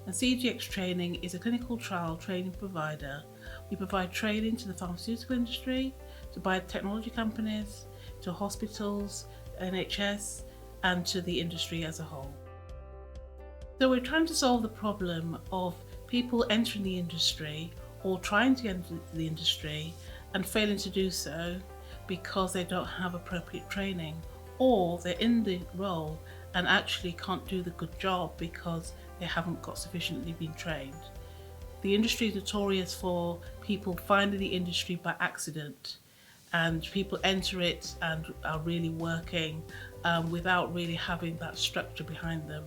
and CGX Training is a clinical trial training provider. We provide training to the pharmaceutical industry, to biotechnology companies, to hospitals, NHS, and to the industry as a whole. So we're trying to solve the problem of people entering the industry or trying to enter the industry and failing to do so because they don't have appropriate training, or they're in the role and actually can't do the good job because they haven't got sufficiently been trained. The industry is notorious for people finding the industry by accident, and people enter it and are really working without really having that structure behind them.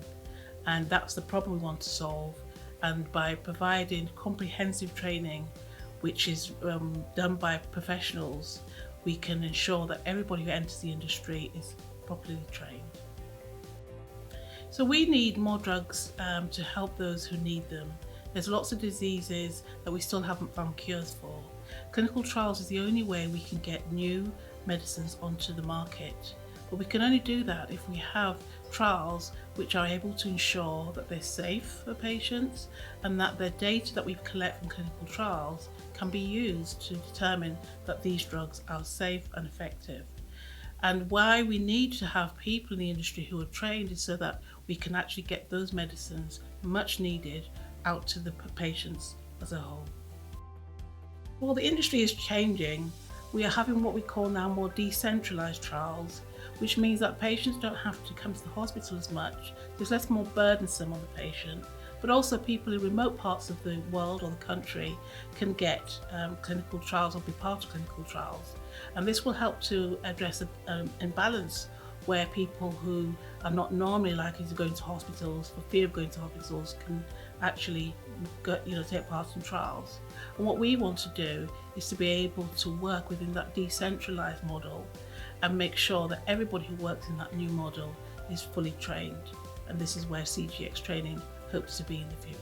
And that's the problem we want to solve. And by providing comprehensive training, which is done by professionals, we can ensure that everybody who enters the industry is properly trained. So we need more drugs to help those who need them. There's lots of diseases that we still haven't found cures for. Clinical trials is the only way we can get new medicines onto the market. But we can only do that if we have trials which are able to ensure that they're safe for patients and that the data that we collect from clinical trials can be used to determine that these drugs are safe and effective. And why we need to have people in the industry who are trained is so that we can actually get those medicines much needed out to the patients as a whole. Well, the industry is changing. We are having what we call now more decentralised trials, which means that patients don't have to come to the hospital as much. It's less more burdensome on the patient, but also people in remote parts of the world or the country can get clinical trials or be part of clinical trials. And this will help to address an imbalance where people who are not normally likely to go into hospitals for fear of going to hospitals can actually take part in trials. And what we want to do is to be able to work within that decentralised model and make sure that everybody who works in that new model is fully trained. And this is where CGX Training hopes to be in the future.